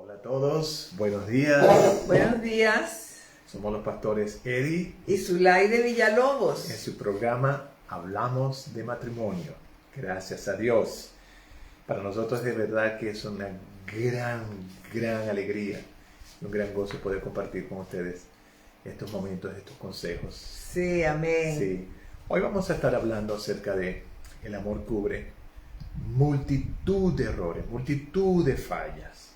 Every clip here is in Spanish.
Hola a todos, buenos días. Buenos días. Somos los pastores Eddie Y Zulaide Villalobos. en su programa Hablamos de Matrimonio. Gracias a Dios. Para nosotros de verdad que es una gran alegría, un gran gozo poder compartir con ustedes estos momentos, estos consejos. Sí, amén. Sí. Hoy vamos a estar hablando acerca de el amor cubre multitud de errores, multitud de fallas.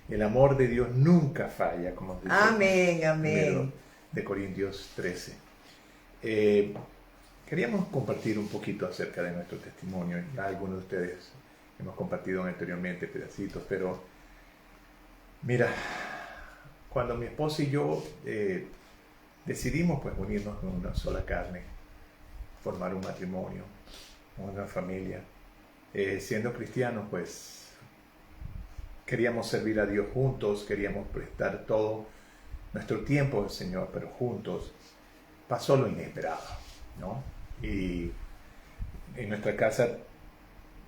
El amor de Dios nunca falla, como dice Amén, amén. de Corintios 13. Queríamos compartir un poquito acerca de nuestro testimonio. Ya algunos de ustedes hemos compartido anteriormente pedacitos, pero mira, cuando mi esposa y yo decidimos pues unirnos con una sola carne, formar un matrimonio, una familia, siendo cristianos pues queríamos servir a Dios juntos, queríamos prestar todo nuestro tiempo al Señor, pero juntos. Pasó lo inesperado, ¿no? Y en nuestra casa,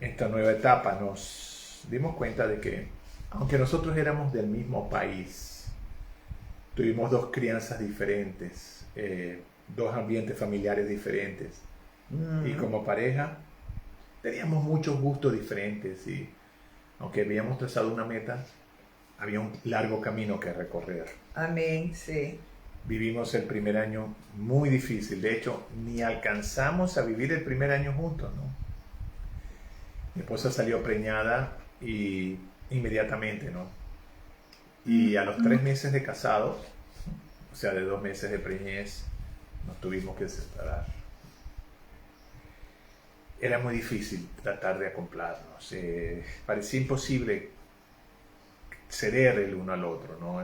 en esta nueva etapa, nos dimos cuenta de que, aunque nosotros éramos del mismo país, tuvimos dos crianzas diferentes, dos ambientes familiares diferentes, y como pareja teníamos muchos gustos diferentes, y aunque habíamos trazado una meta, había un largo camino que recorrer. Amén, sí. Vivimos el primer año muy difícil. De hecho, ni alcanzamos a vivir el primer año juntos, ¿no? Mi esposa salió preñada y inmediatamente, ¿no? Y a los 3 meses de casados, o sea, de 2 meses de preñez, nos tuvimos que separar. Era muy difícil tratar de acoplarnos. Parecía imposible ceder el uno al otro, ¿no?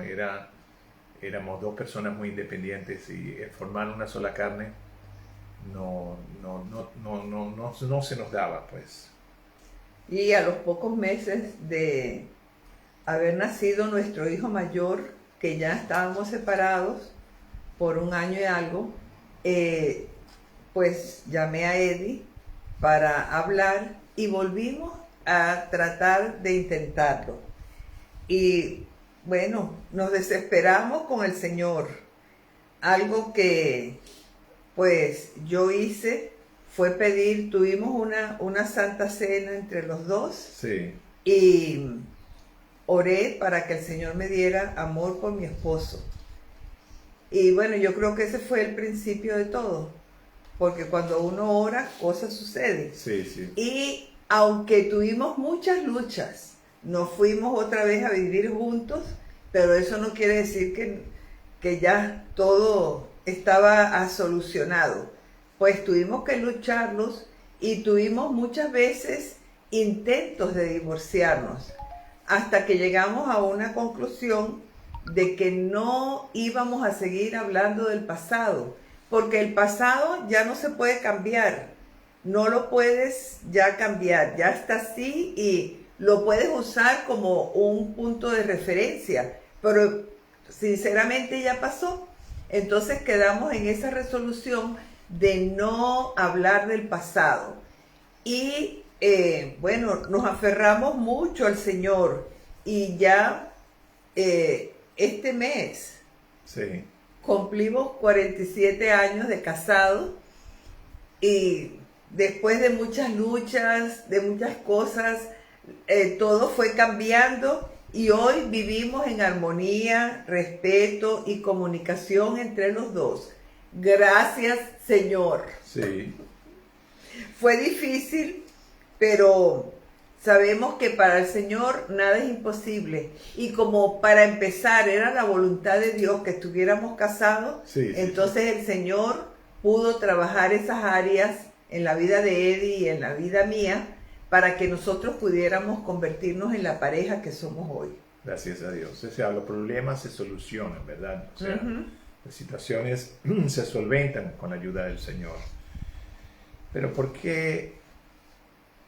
Éramos dos personas muy independientes y formar una sola carne no se nos daba, pues. Y a los pocos meses de haber nacido nuestro hijo mayor, que ya estábamos separados por 1 año y algo, pues llamé a Eddie para hablar y volvimos a tratar de intentarlo. Y bueno, nos desesperamos con el Señor. Algo que pues yo hice fue tuvimos una santa cena entre los dos. Sí. Y oré para que el Señor me diera amor por mi esposo. Y bueno, yo creo que ese fue el principio de todo. Porque cuando uno ora, cosas suceden. Sí, sí. Y aunque tuvimos muchas luchas, nos fuimos otra vez a vivir juntos, pero eso no quiere decir que ya todo estaba solucionado. Pues tuvimos que lucharlos y tuvimos muchas veces intentos de divorciarnos, hasta que llegamos a una conclusión de que no íbamos a seguir hablando del pasado, porque el pasado ya no se puede cambiar, no lo puedes ya cambiar, ya está así y lo puedes usar como un punto de referencia, pero sinceramente ya pasó. Entonces quedamos en esa resolución de no hablar del pasado. Y bueno, nos aferramos mucho al Señor y ya este mes Sí. cumplimos 47 años de casado y después de muchas luchas, de muchas cosas, todo fue cambiando y hoy vivimos en armonía, respeto y comunicación entre los dos. Gracias, Señor. Sí. Fue difícil, pero sabemos que para el Señor nada es imposible. Y como para empezar era la voluntad de Dios que estuviéramos casados, Sí, entonces el Señor pudo trabajar esas áreas en la vida de Eddie y en la vida mía para que nosotros pudiéramos convertirnos en la pareja que somos hoy. Gracias a Dios. O sea, los problemas se solucionan, ¿verdad? O sea, las situaciones se solventan con la ayuda del Señor. Pero ¿por qué?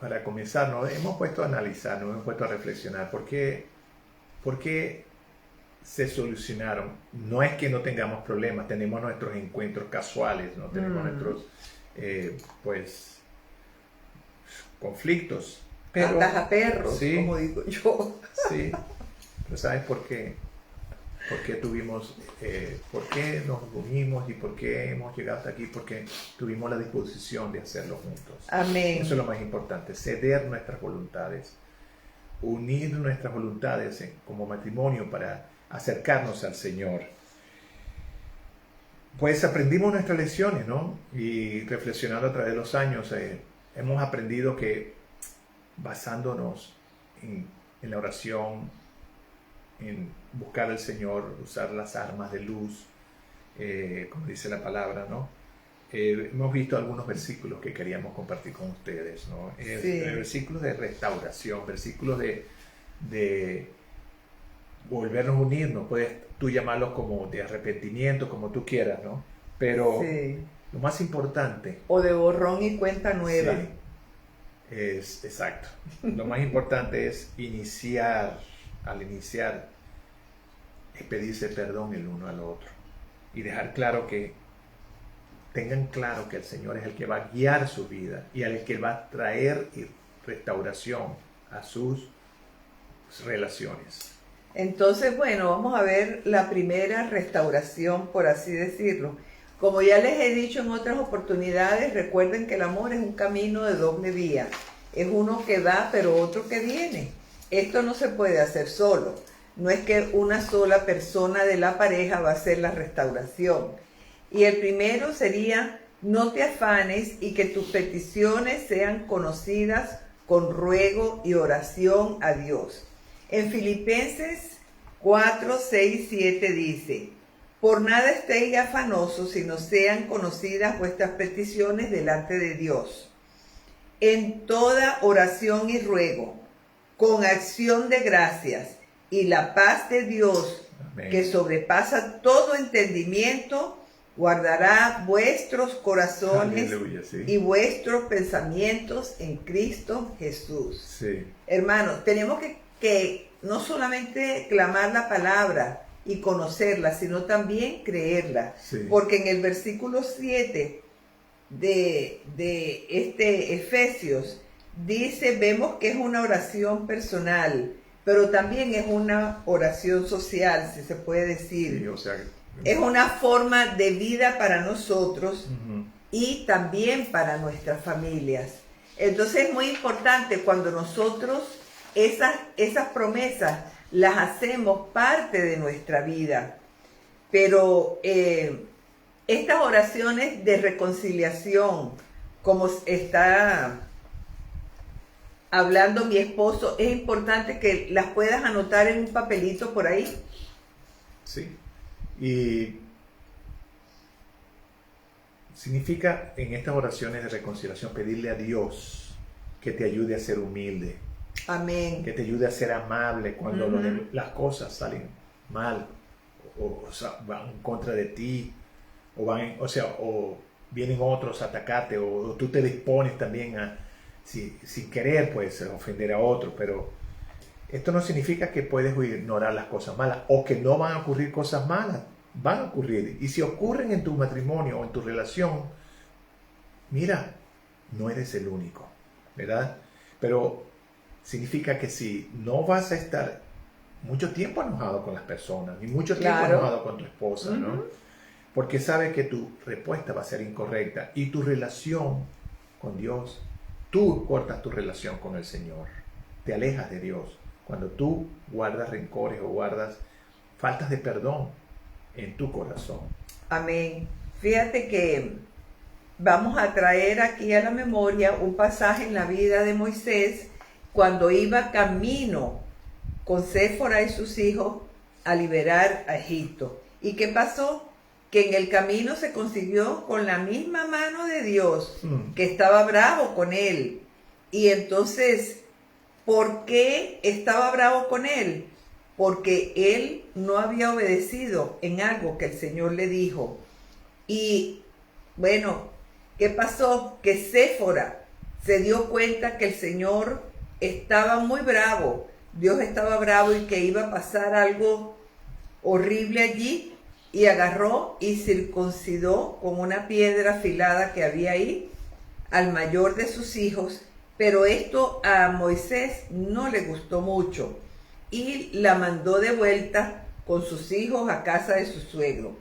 Para comenzar, nos hemos puesto a analizar, nos hemos puesto a reflexionar. ¿Por qué se solucionaron? No es que no tengamos problemas, tenemos nuestros encuentros casuales, no tenemos nuestros, pues, conflictos. Pero, Patas a perros, sí, como digo yo. sí. Pero ¿sabes por qué? ¿Por qué por qué nos unimos y por qué hemos llegado hasta aquí? Porque tuvimos la disposición de hacerlo juntos. Amén. Eso es lo más importante, ceder nuestras voluntades, unir nuestras voluntades como matrimonio para acercarnos al Señor. Pues aprendimos nuestras lecciones, ¿no? Y reflexionando a través de los años, hemos aprendido que basándonos en la oración, en buscar al Señor, usar las armas de luz, como dice la palabra, ¿no? Hemos visto algunos versículos que queríamos compartir con ustedes, ¿no? Sí. Versículos de restauración, versículos de volvernos a unirnos, puedes tú llamarlos como de arrepentimiento, como tú quieras, ¿no? Pero Sí. lo más importante... O de borrón y cuenta nueva. Sí, es exacto. Lo más importante es al iniciar, es pedirse perdón el uno al otro y dejar claro tengan claro que el Señor es el que va a guiar su vida y el que va a traer restauración a sus relaciones. Entonces, bueno, vamos a ver la primera restauración, por así decirlo. Como ya les he dicho en otras oportunidades, recuerden que el amor es un camino de doble vía. Es uno que va, pero otro que viene. Esto no se puede hacer solo. No es que una sola persona de la pareja va a hacer la restauración. Y el primero sería, no te afanes y que tus peticiones sean conocidas con ruego y oración a Dios. En Filipenses 4, 6, 7 dice, por nada estéis afanosos, sino sean conocidas vuestras peticiones delante de Dios. En toda oración y ruego, con acción de gracias, y la paz de Dios, Amén, que sobrepasa todo entendimiento, guardará vuestros corazones aleluya, sí. y vuestros pensamientos en Cristo Jesús. Sí. Hermanos, tenemos que no solamente clamar la palabra y conocerla, sino también creerla. Sí. Porque en el versículo 7 de Efesios dice, vemos que es una oración personal, pero también es una oración social, si se puede decir. Sí, o sea, es una forma de vida para nosotros uh-huh, y también para nuestras familias. Entonces es muy importante cuando nosotros esas promesas las hacemos parte de nuestra vida. Pero estas oraciones de reconciliación, como está hablando mi esposo, es importante que las puedas anotar en un papelito por ahí. sí. Y significa en estas oraciones de reconciliación pedirle a Dios que te ayude a ser humilde. Amén. Que te ayude a ser amable cuando Uh-huh. las cosas salen mal o sea, van en contra de ti o vienen otros a atacarte o tú te dispones también a sin querer pues ofender a otro, pero esto no significa que puedes ignorar las cosas malas o que no van a ocurrir cosas malas, van a ocurrir, y si ocurren en tu matrimonio o en tu relación, mira, no eres el único, ¿verdad? Pero significa que si no vas a estar mucho tiempo enojado con las personas, ni mucho tiempo Claro. enojado con tu esposa, ¿no? Uh-huh. Porque sabe que tu respuesta va a ser incorrecta y tu relación con Dios, tú cortas tu relación con el Señor, te alejas de Dios. Cuando tú guardas rencores o guardas faltas de perdón en tu corazón. Amén. Fíjate que vamos a traer aquí a la memoria un pasaje en la vida de Moisés cuando iba camino con Séfora y sus hijos a liberar a Egipto. ¿Y qué pasó? Que en el camino se consiguió con la misma mano de Dios, que estaba bravo con él. Y entonces, ¿por qué estaba bravo con él? Porque él no había obedecido en algo que el Señor le dijo. Y bueno, ¿qué pasó? Que Séfora se dio cuenta que el Señor estaba muy bravo, Dios estaba bravo y que iba a pasar algo horrible allí, y agarró y circuncidó con una piedra afilada que había ahí al mayor de sus hijos, pero esto a Moisés no le gustó mucho. y la mandó de vuelta con sus hijos a casa de su suegro.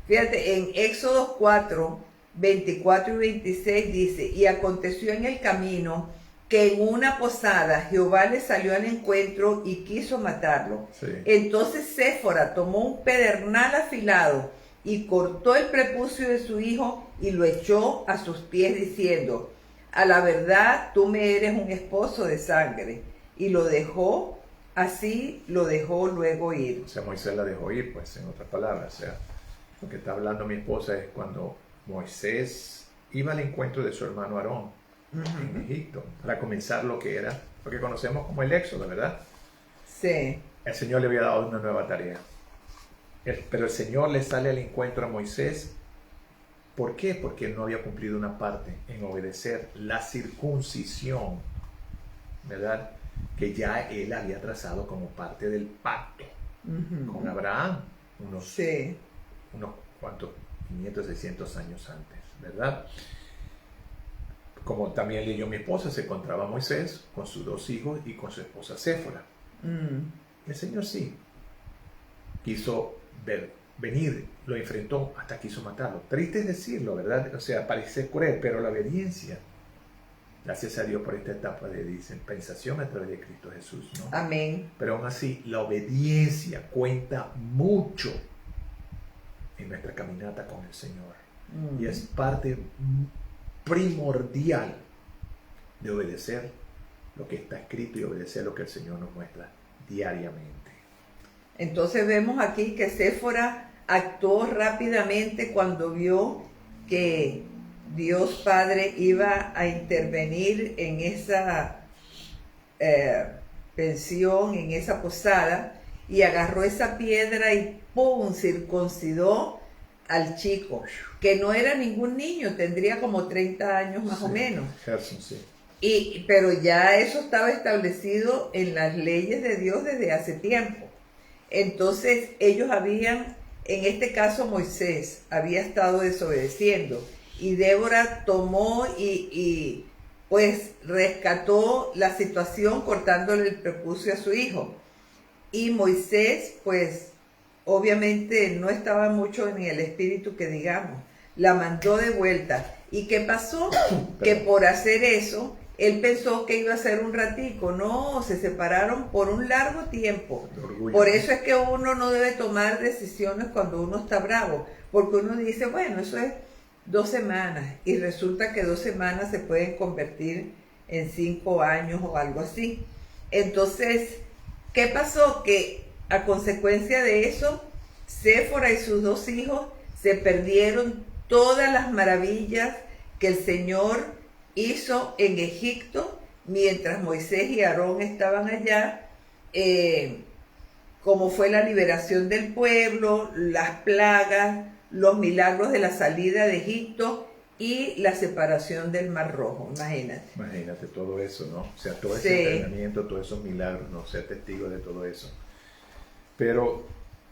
Fíjate, en Éxodo 4, 24 y 26 dice, y aconteció en el camino que en una posada Jehová le salió al encuentro y quiso matarlo. Sí. Entonces Séfora tomó un pedernal afilado y cortó el prepucio de su hijo y lo echó a sus pies diciendo, a la verdad tú me eres un esposo de sangre. Y lo dejó, así lo dejó luego ir. O sea, Moisés la dejó ir, pues, en otras palabras. O sea, lo que está hablando mi esposa es cuando Moisés iba al encuentro de su hermano Aarón en Egipto, para comenzar lo que era, lo que conocemos como el Éxodo, ¿verdad? Sí. El Señor le había dado una nueva tarea. Pero el Señor le sale al encuentro a Moisés. ¿Por qué? Porque él no había cumplido una parte en obedecer la circuncisión, ¿verdad? Que ya él había trazado como parte del pacto con Abraham, unos cuantos, 500, 600 años antes, ¿verdad? Como también leyó mi esposa, se encontraba Moisés con sus 2 hijos y con su esposa Séfora. El Señor sí quiso venir, lo enfrentó, hasta quiso matarlo. Triste es decirlo, ¿verdad? O sea, parece cruel, pero la obediencia, gracias a Dios por esta etapa de dispensación a través de Cristo Jesús, ¿no? Amén. Pero aún así, la obediencia cuenta mucho en nuestra caminata con el Señor. Y es parte primordial de obedecer lo que está escrito y obedecer lo que el Señor nos muestra diariamente. Entonces vemos aquí que Séfora actuó rápidamente cuando vio que Dios Padre iba a intervenir en esa pensión, en esa posada, y agarró esa piedra y ¡pum!, circuncidó al chico, que no era ningún niño, tendría como 30 años más o menos. Gerson, sí. Pero ya eso estaba establecido en las leyes de Dios desde hace tiempo. Entonces ellos habían, en este caso Moisés, había estado desobedeciendo, y Débora tomó y pues rescató la situación cortándole el prepucio a su hijo. Y Moisés, pues obviamente no estaba mucho en el espíritu, que digamos, la mandó de vuelta. ¿Y qué pasó? Que por hacer eso, él pensó que iba a ser un ratico. No, se separaron por un largo tiempo. Por eso es que uno no debe tomar decisiones cuando uno está bravo, porque uno dice, bueno, eso es 2 semanas, y resulta que 2 semanas se pueden convertir en 5 años o algo así. Entonces, ¿qué pasó? Que a consecuencia de eso, Séfora y sus 2 hijos se perdieron todas las maravillas que el Señor hizo en Egipto mientras Moisés y Aarón estaban allá, como fue la liberación del pueblo, las plagas, los milagros de la salida de Egipto y la separación del Mar Rojo. Imagínate todo eso, ¿no? O sea, todo ese entrenamiento, todos esos milagros, ¿no? Ser testigo de todo eso. Pero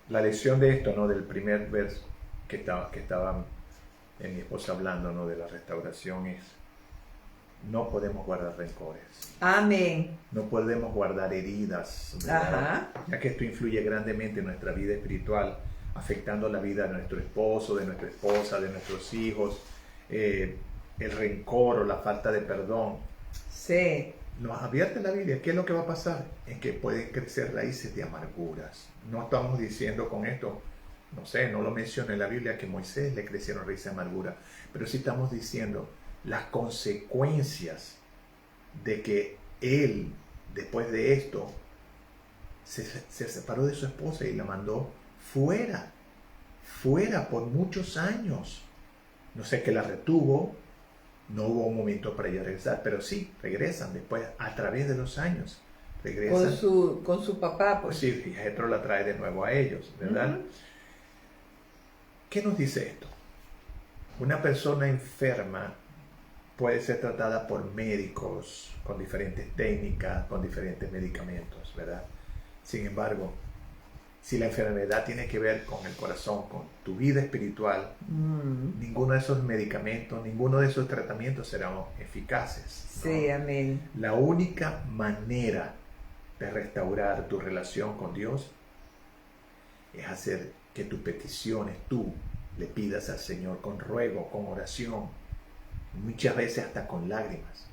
la lección de esto, ¿no? Del primer verso que estaba mi esposa hablando, ¿no? De la restauración es: no podemos guardar rencores. Amén. No podemos guardar heridas, ya que esto influye grandemente en nuestra vida espiritual, afectando la vida de nuestro esposo, de nuestra esposa, de nuestros hijos. El rencor o la falta de perdón. Sí. Nos advierte la Biblia. ¿Qué es lo que va a pasar? En que pueden crecer raíces de amarguras. No estamos diciendo con esto, no sé, no lo menciona en la Biblia que a Moisés le crecieron raíces de amargura, pero sí estamos diciendo las consecuencias de que él, después de esto, se separó de su esposa y la mandó fuera por muchos años. No sé, que la retuvo, no hubo un momento para ella regresar, pero sí, regresan después, a través de los años, regresan. Con su papá, pues. Sí, y Jetro la trae de nuevo a ellos, ¿verdad? ¿Qué nos dice esto? Una persona enferma puede ser tratada por médicos con diferentes técnicas, con diferentes medicamentos, ¿verdad? Sin embargo, si la enfermedad tiene que ver con el corazón, con tu vida espiritual, ninguno de esos medicamentos, ninguno de esos tratamientos serán eficaces, ¿no? Sí, amén. La única manera de restaurar tu relación con Dios es hacer que tus peticiones tú le pidas al Señor con ruego, con oración, muchas veces hasta con lágrimas.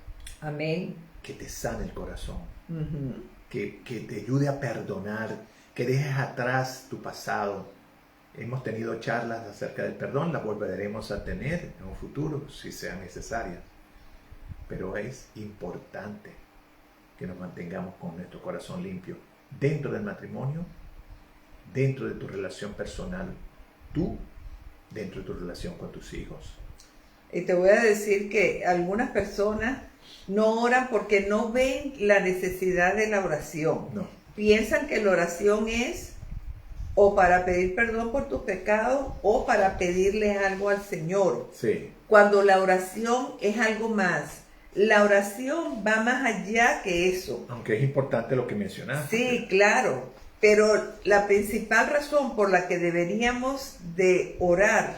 Amén. Que te sane el corazón, Ujú. que te ayude a perdonar, que dejes atrás tu pasado. Hemos tenido charlas acerca del perdón, las volveremos a tener en un futuro si sean necesarias. Pero es importante que nos mantengamos con nuestro corazón limpio dentro del matrimonio, dentro de tu relación personal, tú dentro de tu relación con tus hijos. Y te voy a decir que algunas personas no oran porque no ven la necesidad de la oración. No. Piensan que la oración es o para pedir perdón por tus pecados o para pedirle algo al Señor. Sí. Cuando la oración es algo más. La oración va más allá que eso. Aunque es importante lo que mencionaste. Sí, claro. Pero la principal razón por la que deberíamos de orar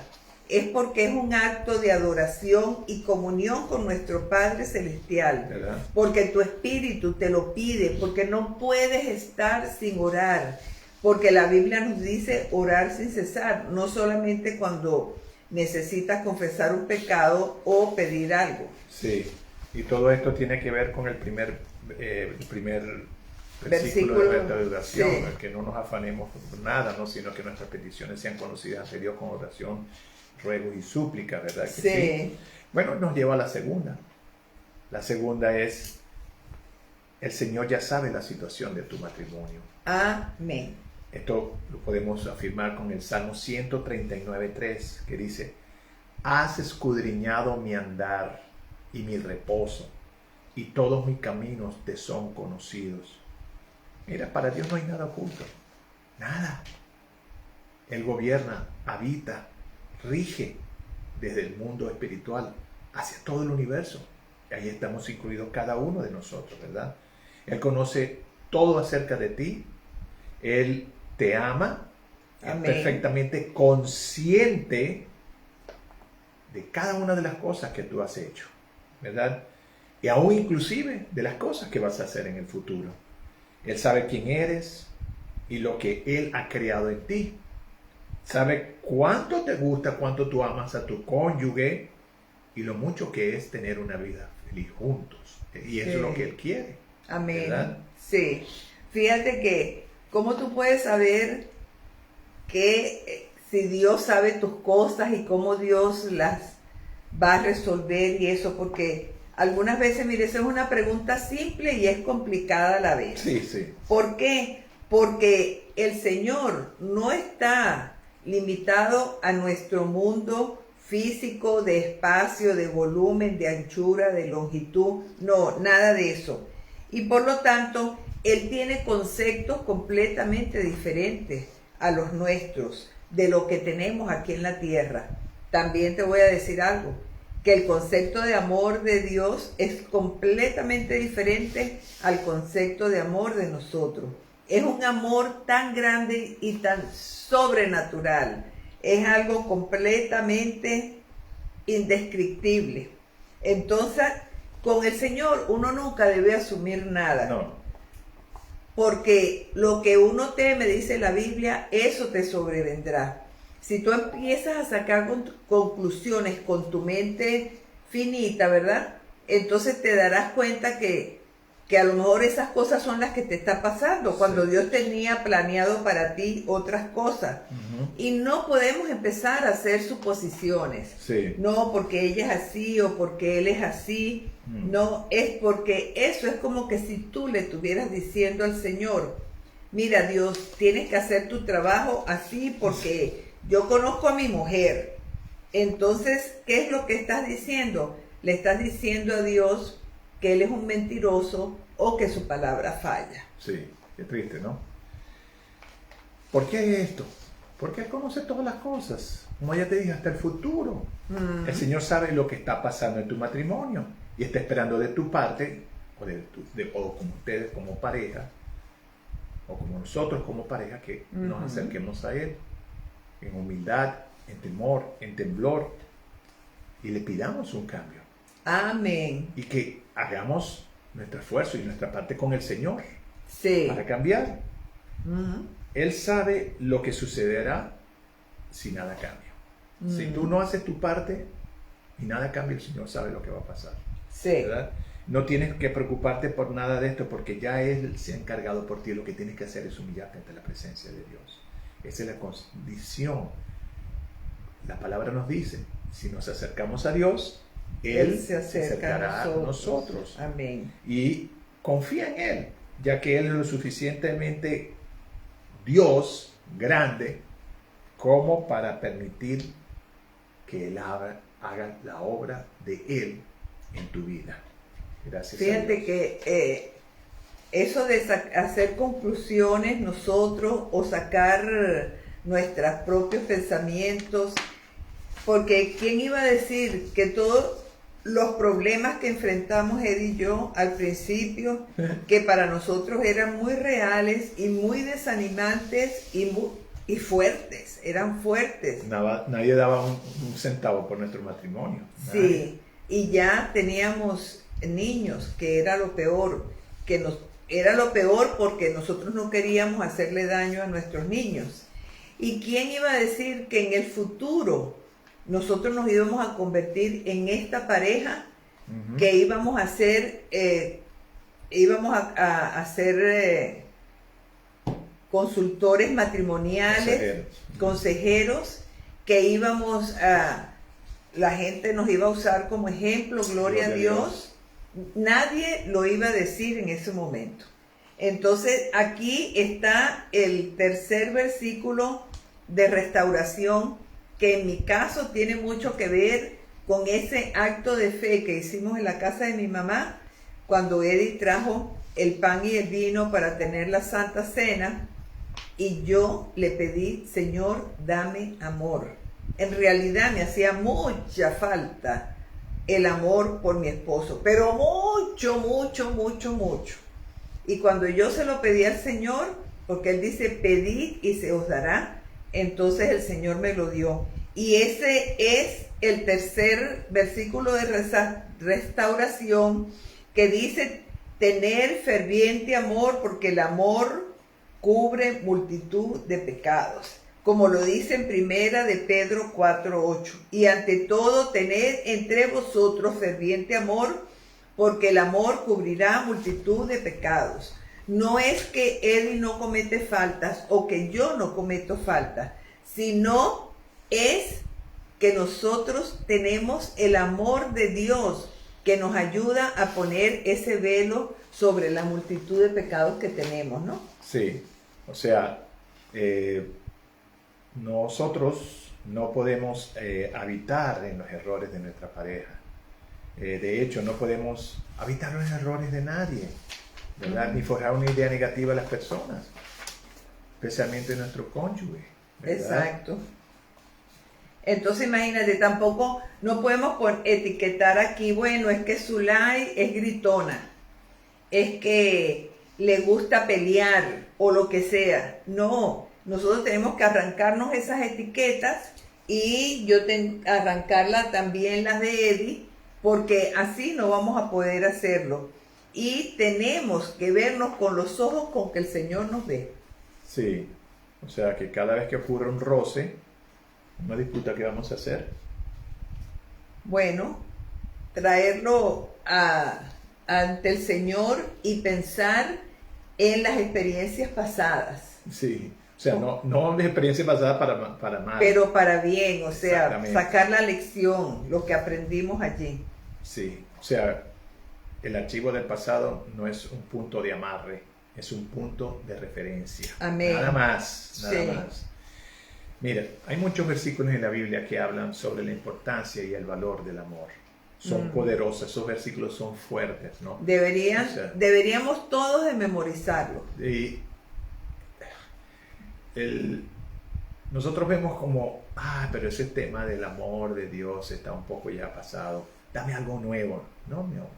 es porque es un acto de adoración y comunión con nuestro Padre Celestial. ¿Verdad? Porque tu espíritu te lo pide, porque no puedes estar sin orar. Porque la Biblia nos dice orar sin cesar, no solamente cuando necesitas confesar un pecado o pedir algo. Sí. Y todo esto tiene que ver con el primer versículo de nuestra oración, sí. el que no nos afanemos por nada, ¿no? Sino que nuestras peticiones sean conocidas ante Dios con oración, ruego y súplica, ¿verdad? Que sí. Bueno, nos lleva a la segunda. La segunda es, el Señor ya sabe la situación de tu matrimonio. Amén. Esto lo podemos afirmar con el Salmo 139:3, que dice, has escudriñado mi andar y mi reposo, y todos mis caminos te son conocidos. Mira, para Dios no hay nada oculto, nada. Él gobierna, habita, rige desde el mundo espiritual hacia todo el universo. Y ahí estamos incluidos cada uno de nosotros, ¿verdad? Él conoce todo acerca de ti. Él te ama. Amén. Es perfectamente consciente de cada una de las cosas que tú has hecho, ¿verdad? Y aún inclusive de las cosas que vas a hacer en el futuro. Él sabe quién eres y lo que Él ha creado en ti. Sabe cuánto te gusta, cuánto tú amas a tu cónyuge y lo mucho que es tener una vida feliz juntos. Y eso es lo que Él quiere. Amén. ¿Verdad? Sí. Fíjate que, ¿cómo tú puedes saber que si Dios sabe tus cosas y cómo Dios las va a resolver y eso? Porque algunas veces, mire, esa es una pregunta simple y es complicada a la vez. Sí, sí. ¿Por qué? Porque el Señor no está limitado a nuestro mundo físico, de espacio, de volumen, de anchura, de longitud. No, nada de eso. Y por lo tanto, Él tiene conceptos completamente diferentes a los nuestros, de lo que tenemos aquí en la tierra. También te voy a decir algo, que el concepto de amor de Dios es completamente diferente al concepto de amor de nosotros. Es un amor tan grande y tan sobrenatural. Es algo completamente indescriptible. Entonces, con el Señor uno nunca debe asumir nada. No. Porque lo que uno teme, dice la Biblia, eso te sobrevendrá. Si tú empiezas a sacar conclusiones con tu mente finita, ¿verdad? Entonces te darás cuenta que a lo mejor esas cosas son las que te están pasando, cuando Sí. Dios tenía planeado para ti otras cosas. Uh-huh. Y no podemos empezar a hacer suposiciones. Sí. No, porque ella es así o porque él es así. No, es porque eso es como que si tú le estuvieras diciendo al Señor, mira Dios, tienes que hacer tu trabajo así porque yo conozco a mi mujer. Entonces, ¿qué es lo que estás diciendo? Le estás diciendo a Dios que Él es un mentiroso o que su palabra falla. Sí, qué triste, ¿no? ¿Por qué esto? Porque Él conoce todas las cosas. Como ya te dije, hasta el futuro. El Señor sabe lo que está pasando en tu matrimonio y está esperando de tu parte, o como ustedes como pareja, o como nosotros como pareja, que nos acerquemos a Él en humildad, en temor, en temblor, y le pidamos un cambio. Amén. Y que hagamos nuestro esfuerzo y nuestra parte con el Señor. Sí. para cambiar. Ujú. Él sabe lo que sucederá si nada cambia. Si tú no haces tu parte y nada cambia, el Señor sabe lo que va a pasar. Sí. ¿Verdad? No tienes que preocuparte por nada de esto porque ya Él se ha encargado por ti. Lo que tienes que hacer es humillarte ante la presencia de Dios. Esa es la condición. La palabra nos dice, si nos acercamos a Dios, Él se acercará a nosotros. Amén. Y confía en Él, ya que Él es lo suficientemente Dios grande como para permitir que Él haga la obra de Él en tu vida. Gracias. Fíjate que eso de hacer conclusiones nosotros o sacar nuestros propios pensamientos, porque ¿quién iba a decir que todos los problemas que enfrentamos Ed y yo al principio, que para nosotros eran muy reales y muy desanimantes y fuertes, eran fuertes? Nadie daba un centavo por nuestro matrimonio. Nadie. Sí, y ya teníamos niños, que era lo peor, era lo peor porque nosotros no queríamos hacerle daño a nuestros niños. ¿Y quién iba a decir que en el futuro nosotros nos íbamos a convertir en esta pareja que íbamos a ser, consultores matrimoniales, consejeros, que la gente nos iba a usar como ejemplo, gloria a Dios. Nadie lo iba a decir en ese momento. Entonces aquí está el tercer versículo de restauración, que en mi caso tiene mucho que ver con ese acto de fe que hicimos en la casa de mi mamá, cuando Eddie trajo el pan y el vino para tener la Santa Cena, y yo le pedí, Señor, dame amor. En realidad me hacía mucha falta el amor por mi esposo, pero mucho, mucho, mucho, mucho. Y cuando yo se lo pedí al Señor, porque Él dice, pedid y se os dará, entonces el Señor me lo dio. Y ese es el tercer versículo de restauración, que dice, tener ferviente amor, porque el amor cubre multitud de pecados, como lo dice en primera de Pedro 4:8. Y ante todo, tened entre vosotros ferviente amor, porque el amor cubrirá multitud de pecados. No es que Eddie no comete faltas o que yo no cometo faltas, sino es que nosotros tenemos el amor de Dios que nos ayuda a poner ese velo sobre la multitud de pecados que tenemos, ¿no? Sí, o sea, nosotros no podemos habitar en los errores de nuestra pareja. De hecho, no podemos habitar los errores de nadie, ¿verdad? Ni forjar una idea negativa a las personas, especialmente nuestro cónyuge, ¿verdad? Exacto. Entonces imagínate, tampoco no podemos etiquetar aquí, bueno, es que Zulay es gritona, es que le gusta pelear o lo que sea. No, nosotros tenemos que arrancarnos esas etiquetas, y yo arrancarla también las de Eddie, porque así no vamos a poder hacerlo. Y tenemos que vernos con los ojos con que el Señor nos ve. Sí, o sea que cada vez que ocurre un roce, una disputa, ¿qué vamos a hacer? Bueno, traerlo ante el Señor y pensar en las experiencias pasadas. Sí, o sea, no de experiencia pasada para mal. Pero para bien, o sea, sacar la lección, lo que aprendimos allí. Sí, o sea, el archivo del pasado no es un punto de amarre, es un punto de referencia. Amén. Nada más, nada Sí. más. Mira, hay muchos versículos en la Biblia que hablan sobre la importancia y el valor del amor. Son poderosos, esos versículos son fuertes, ¿no? Deberíamos todos de memorizarlo. Y nosotros vemos como, pero ese tema del amor de Dios está un poco ya pasado. Dame algo nuevo. No, mi amor,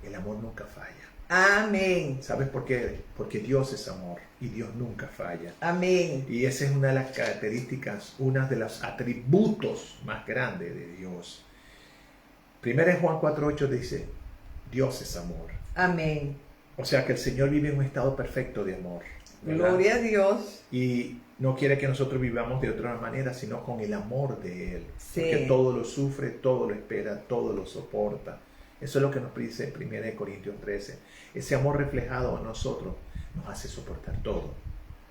el amor nunca falla. Amén. ¿Sabes por qué? Porque Dios es amor y Dios nunca falla. Amén. Y esa es una de las características, uno de los atributos más grandes de Dios. Primero en Juan 4:8 dice, Dios es amor. Amén. O sea que el Señor vive en un estado perfecto de amor, ¿verdad? Gloria a Dios. Y no quiere que nosotros vivamos de otra manera, sino con el amor de Él. Sí. Porque todo lo sufre, todo lo espera, todo lo soporta. Eso es lo que nos dice 1 Corintios 13. Ese amor reflejado en nosotros nos hace soportar todo.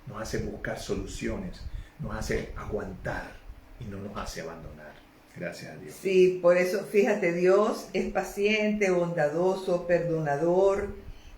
Nos hace buscar soluciones. Nos hace aguantar y no nos hace abandonar. Gracias a Dios. Sí, por eso, fíjate, Dios es paciente, bondadoso, perdonador,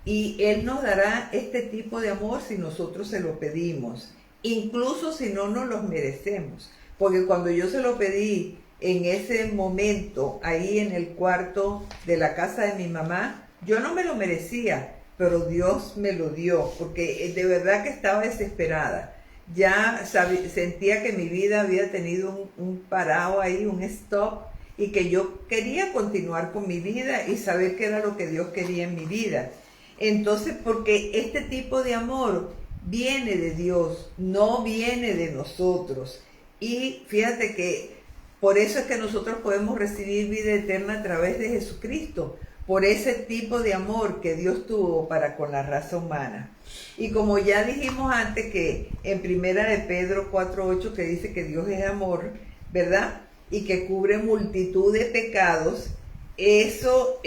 y Él nos dará este tipo de amor si nosotros se lo pedimos, incluso si no nos los merecemos. Porque cuando yo se lo pedí en ese momento, ahí en el cuarto de la casa de mi mamá, yo no me lo merecía, pero Dios me lo dio, porque de verdad que estaba desesperada. Ya sentía que mi vida había tenido un parado ahí, un stop, y que yo quería continuar con mi vida y saber qué era lo que Dios quería en mi vida. Entonces, porque este tipo de amor viene de Dios, no viene de nosotros. Y fíjate que por eso es que nosotros podemos recibir vida eterna a través de Jesucristo, por ese tipo de amor que Dios tuvo para con la raza humana. Y como ya dijimos antes que en primera de Pedro 4:8 que dice que Dios es amor, ¿verdad? Y que cubre multitud de pecados, eso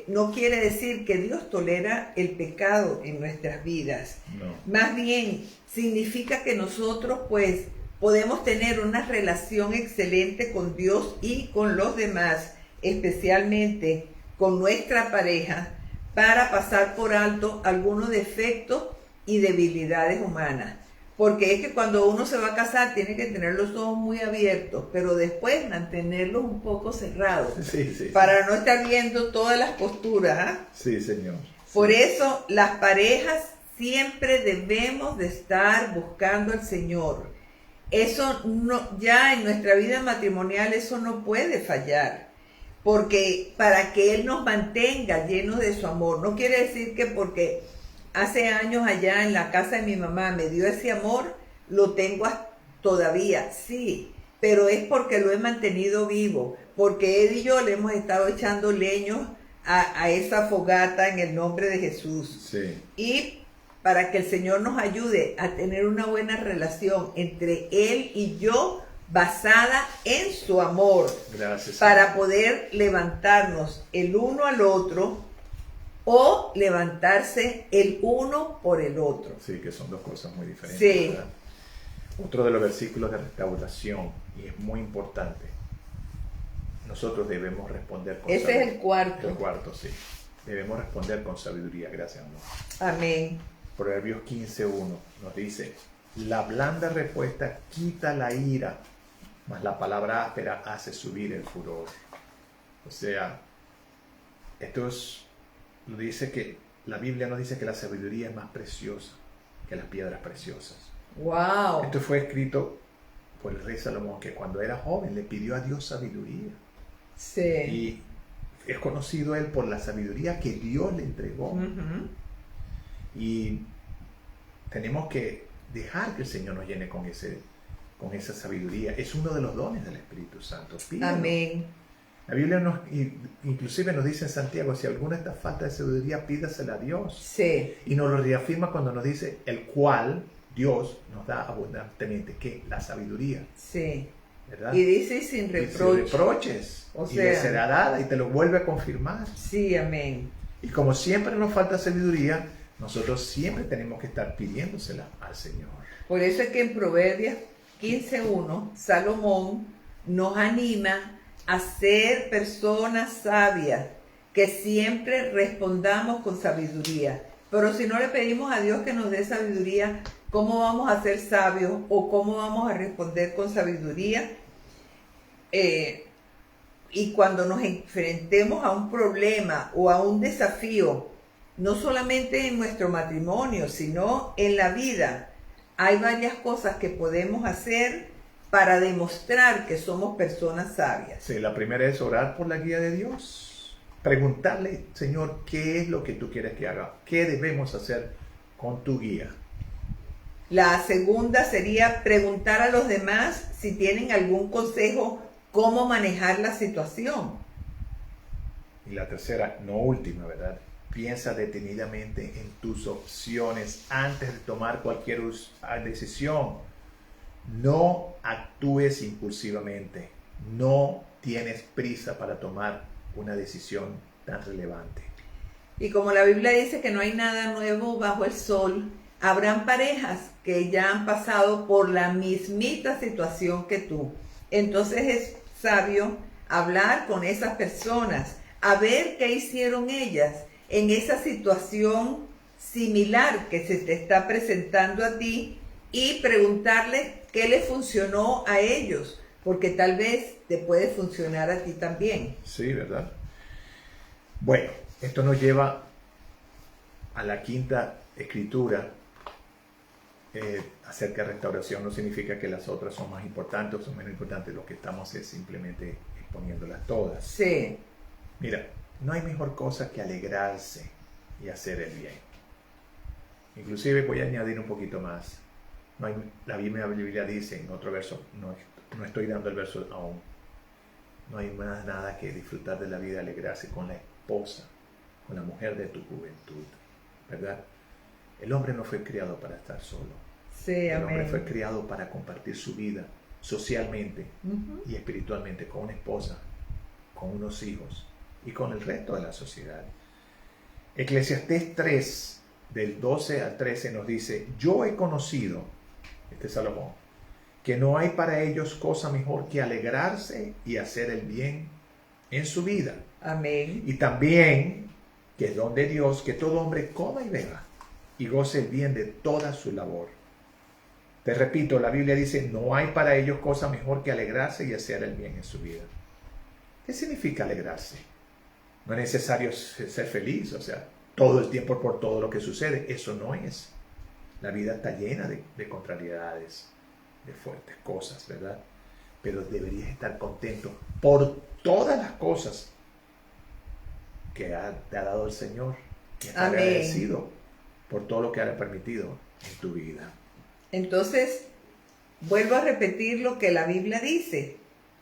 no quiere decir que Dios tolera el pecado en nuestras vidas. No. Más bien significa que nosotros pues podemos tener una relación excelente con Dios y con los demás, especialmente con nuestra pareja, para pasar por alto algunos defectos y debilidades humanas. Porque es que cuando uno se va a casar tiene que tener los ojos muy abiertos, pero después mantenerlos un poco cerrados, Sí, para no estar viendo todas las posturas, ¿ah? Sí, Señor. Por Sí. eso las parejas siempre debemos de estar buscando al Señor. Eso no, ya en nuestra vida matrimonial eso no puede fallar. Porque para que Él nos mantenga llenos de su amor, no quiere decir que porque hace años allá en la casa de mi mamá me dio ese amor, lo tengo todavía, sí, pero es porque lo he mantenido vivo, porque él y yo le hemos estado echando leños a esa fogata en el nombre de Jesús. Sí. Y para que el Señor nos ayude a tener una buena relación entre Él y yo, basada en su amor, Gracias. para poder levantarnos el uno al otro o levantarse el uno por el otro. Sí, que son dos cosas muy diferentes. Sí. ¿Verdad? Otro de los versículos de restauración, y es muy importante, nosotros debemos responder con Ese sabiduría. es el cuarto. El cuarto, sí. Debemos responder con sabiduría, gracias a Dios. Amén. Proverbios 15:1 nos dice, la blanda respuesta quita la ira, mas la palabra áspera hace subir el furor. O sea, esto es, dice que la Biblia nos dice que la sabiduría es más preciosa que las piedras preciosas. Wow. Esto fue escrito por el rey Salomón, que cuando era joven le pidió a Dios sabiduría. Sí. Y es conocido él por la sabiduría que Dios le entregó. Ujú. Y tenemos que dejar que el Señor nos llene con esa sabiduría. Es uno de los dones del Espíritu Santo. Pídelo. Amén. La Biblia inclusive nos dice en Santiago, si alguna está falta de sabiduría, pídasela a Dios. Sí. Y nos lo reafirma cuando nos dice, el cual Dios nos da abundantemente, que la sabiduría, Sí. ¿verdad? Y dice sin Y reproche. sin reproches. O Y sea, le será dada y te lo vuelve a confirmar. Sí, amén. Y como siempre nos falta sabiduría, nosotros siempre tenemos que estar pidiéndosela al Señor. Por eso es que en Proverbios 15:1, Salomón nos anima a ser personas sabias, que siempre respondamos con sabiduría. Pero si no le pedimos a Dios que nos dé sabiduría, ¿cómo vamos a ser sabios o cómo vamos a responder con sabiduría? Y cuando nos enfrentemos a un problema o a un desafío, no solamente en nuestro matrimonio, sino en la vida, hay varias cosas que podemos hacer para demostrar que somos personas sabias. Sí, la primera es orar por la guía de Dios. Preguntarle, Señor, ¿qué es lo que tú quieres que haga? ¿Qué debemos hacer con tu guía? La segunda sería preguntar a los demás si tienen algún consejo, cómo manejar la situación. Y la tercera, no última, ¿verdad? piensa detenidamente en tus opciones antes de tomar cualquier decisión. No actúes impulsivamente. No tienes prisa para tomar una decisión tan relevante. Y como la Biblia dice que no hay nada nuevo bajo el sol, habrán parejas que ya han pasado por la mismita situación que tú. Entonces es sabio hablar con esas personas, a ver qué hicieron ellas en esa situación similar que se te está presentando a ti y preguntarles qué les funcionó a ellos, porque tal vez te puede funcionar a ti también. Sí, ¿verdad? Bueno, esto nos lleva a la quinta escritura acerca de restauración. No significa que las otras son más importantes o son menos importantes. Lo que estamos es simplemente exponiéndolas todas. Sí. Mira, no hay mejor cosa que alegrarse y hacer el bien. Inclusive voy a añadir un poquito más. La Biblia dice en otro verso, no estoy dando el verso aún, no hay más nada que disfrutar de la vida, alegrarse con la esposa, con la mujer de tu juventud, ¿verdad? El hombre no fue criado para estar solo. Sí, el amén. hombre fue criado para compartir su vida socialmente y espiritualmente con una esposa, con unos hijos y con el resto de la sociedad. Eclesiastés 3, del 12 al 13 nos dice: yo he conocido, este es Salomón, que no hay para ellos cosa mejor que alegrarse y hacer el bien en su vida. Amén. Y también que es don de Dios que todo hombre coma y beba y goce el bien de toda su labor. Te repito, la Biblia dice: no hay para ellos cosa mejor que alegrarse y hacer el bien en su vida. ¿Qué significa alegrarse? No es necesario ser feliz, o sea, todo el tiempo por todo lo que sucede. Eso no es. La vida está llena de contrariedades, de fuertes cosas, ¿verdad? Pero deberías estar contento por todas las cosas que te ha dado el Señor. Y estar agradecido por todo lo que ha permitido en tu vida. Entonces, vuelvo a repetir lo que la Biblia dice,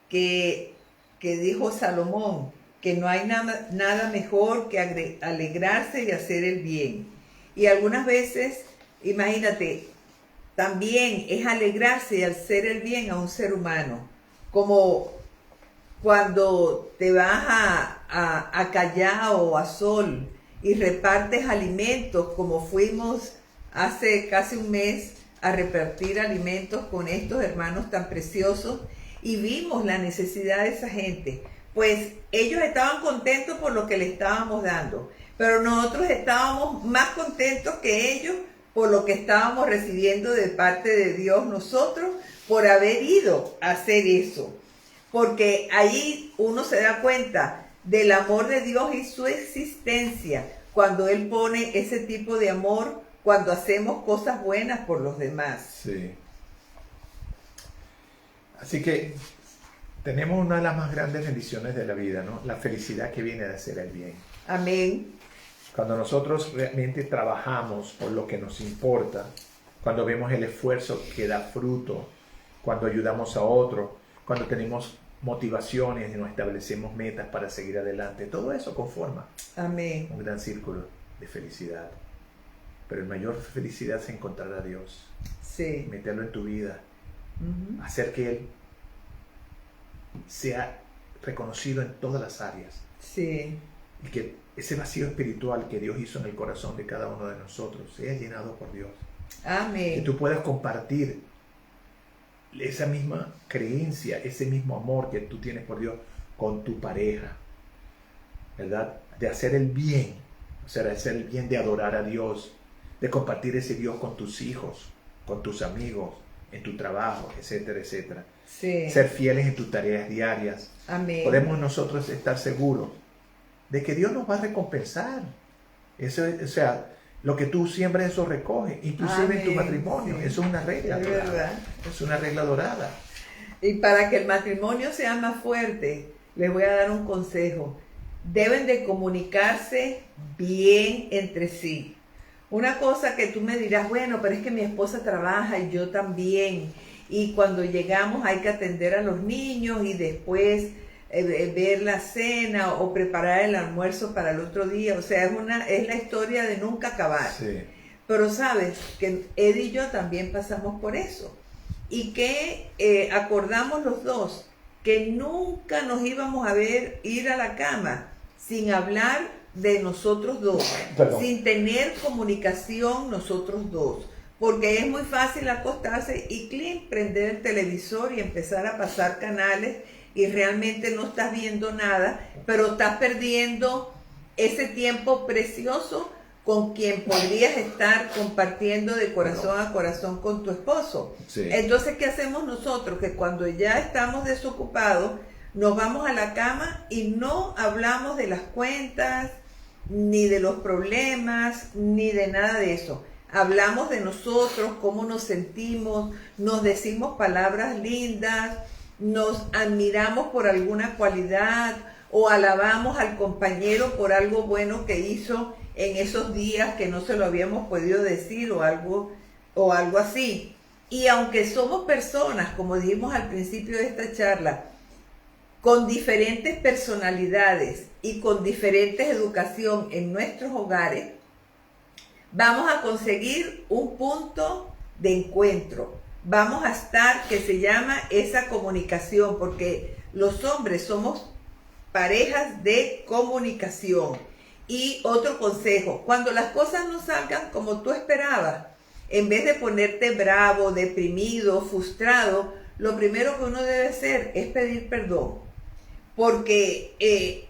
que dijo Salomón, que no hay nada mejor que alegrarse y hacer el bien. Y algunas veces, imagínate, también es alegrarse y hacer el bien a un ser humano, como cuando te vas a Callao o a Sol y repartes alimentos, como fuimos hace casi un mes a repartir alimentos con estos hermanos tan preciosos y vimos la necesidad de esa gente. Pues ellos estaban contentos por lo que le estábamos dando, pero nosotros estábamos más contentos que ellos por lo que estábamos recibiendo de parte de Dios nosotros por haber ido a hacer eso. Porque ahí uno se da cuenta del amor de Dios y su existencia cuando Él pone ese tipo de amor cuando hacemos cosas buenas por los demás. Sí. Así que tenemos una de las más grandes bendiciones de la vida, ¿no? La felicidad que viene de hacer el bien. Amén. Cuando nosotros realmente trabajamos por lo que nos importa, cuando vemos el esfuerzo que da fruto, cuando ayudamos a otro, cuando tenemos motivaciones y nos establecemos metas para seguir adelante, todo eso conforma Amén. un gran círculo de felicidad. Pero la mayor felicidad es encontrar a Dios, Sí. meterlo en tu vida, hacer que Él sea reconocido en todas las áreas. Sí. Y que ese vacío espiritual que Dios hizo en el corazón de cada uno de nosotros sea llenado por Dios. Amén. Que tú puedas compartir esa misma creencia, ese mismo amor que tú tienes por Dios con tu pareja, ¿verdad? De hacer el bien, o sea, de hacer el bien, de adorar a Dios, de compartir ese Dios con tus hijos, con tus amigos, en tu trabajo, etcétera, etcétera. Sí. Ser fieles en tus tareas diarias. Amén. Podemos nosotros estar seguros de que Dios nos va a recompensar. Eso es, o sea, lo que tú siembras, eso recoge, inclusive Amén. en tu matrimonio. Sí. Eso es una regla Es dorada. verdad. Es una regla dorada. Y para que el matrimonio sea más fuerte, les voy a dar un consejo. Deben de comunicarse bien entre sí. Una cosa que tú me dirás, bueno, pero es que mi esposa trabaja y yo también. Y cuando llegamos hay que atender a los niños y después ver la cena o preparar el almuerzo para el otro día. O sea, es la historia de nunca acabar. Sí. Pero sabes que Eddie y yo también pasamos por eso. Y que acordamos los dos que nunca nos íbamos a ver ir a la cama sin hablar de nosotros dos, Perdón. sin tener comunicación nosotros dos. Porque es muy fácil acostarse y clean, prender el televisor y empezar a pasar canales y realmente no estás viendo nada, pero estás perdiendo ese tiempo precioso con quien podrías estar compartiendo de corazón a corazón con tu esposo. Sí. Entonces, ¿qué hacemos nosotros? Que cuando ya estamos desocupados, nos vamos a la cama y no hablamos de las cuentas, ni de los problemas, ni de nada de eso. Hablamos de nosotros, cómo nos sentimos, nos decimos palabras lindas, nos admiramos por alguna cualidad o alabamos al compañero por algo bueno que hizo en esos días que no se lo habíamos podido decir o algo así. Y aunque somos personas, como dijimos al principio de esta charla, con diferentes personalidades y con diferentes educación en nuestros hogares, vamos a conseguir un punto de encuentro. Vamos a estar, que se llama esa comunicación, porque los hombres somos parejas de comunicación. Y otro consejo, cuando las cosas no salgan como tú esperabas, en vez de ponerte bravo, deprimido, frustrado, lo primero que uno debe hacer es pedir perdón. Porque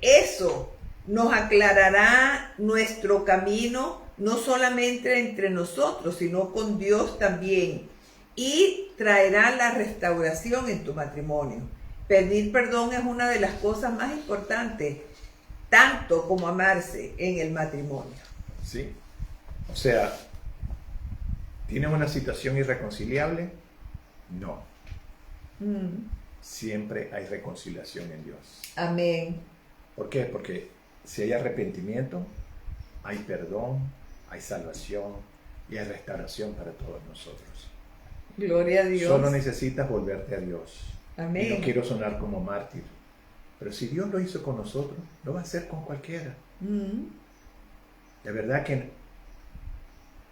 eso nos aclarará nuestro camino, no solamente entre nosotros, sino con Dios también. Y traerá la restauración en tu matrimonio. Pedir perdón es una de las cosas más importantes, tanto como amarse en el matrimonio. Sí. O sea, ¿tienes una situación irreconciliable? No. Siempre hay reconciliación en Dios. Amén. ¿Por qué? Porque si hay arrepentimiento, hay perdón, hay salvación y hay restauración para todos nosotros. Gloria a Dios. Solo necesitas volverte a Dios. Amén. Y no quiero sonar como mártir, pero si Dios lo hizo con nosotros, lo va a hacer con cualquiera. De verdad que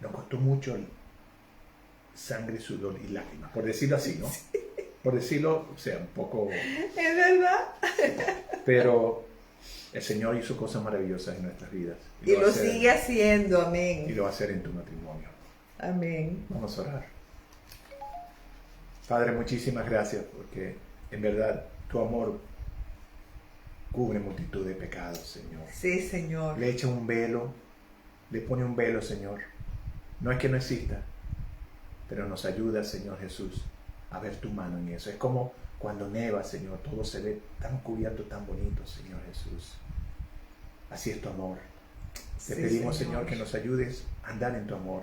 nos costó mucho sangre, sudor y lágrimas, por decirlo así, ¿no? Sí. Por decirlo, o sea, un poco... Es verdad. Pero el Señor hizo cosas maravillosas en nuestras vidas. Y lo sigue haciendo, amén. Y lo va a hacer en tu matrimonio. Amén. Vamos a orar. Padre, muchísimas gracias porque en verdad tu amor cubre multitud de pecados, Señor. Sí, Señor. Le echa un velo, le pone un velo, Señor. No es que no exista, pero nos ayuda, Señor Jesús, a ver tu mano en eso. Es como cuando neva, Señor, todo se ve tan cubierto, tan bonito, Señor Jesús. Así es tu amor. Te pedimos, Señor, que nos ayudes a andar en tu amor.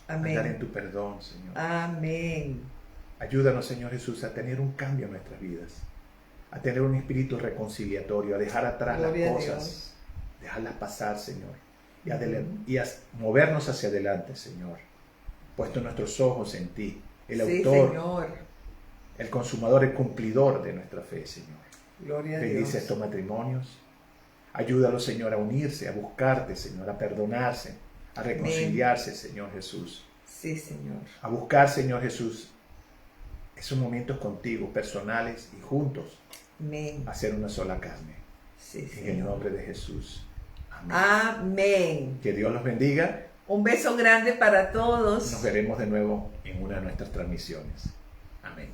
Amén. Andar en tu perdón, Señor. Amén. Ayúdanos, Señor Jesús, a tener un cambio en nuestras vidas, a tener un espíritu reconciliatorio, a dejar atrás Gloria las cosas, dejarlas pasar, Señor, y a movernos hacia adelante, Señor, puesto nuestros ojos en ti, el autor, Señor. El consumador, el cumplidor de nuestra fe, Señor. Gloria a Dios. Bendice estos matrimonios, ayúdalos, Señor, a unirse, a buscarte, Señor, a perdonarse, a reconciliarse, Señor Jesús. Sí, Señor. A buscar, Señor Jesús, esos momentos contigo, personales y juntos, Amén. hacer una sola carne. Sí, en Señor. el nombre de Jesús. Amén. Amén. Que Dios los bendiga. Un beso grande para todos. Nos veremos de nuevo en una de nuestras transmisiones. Amén.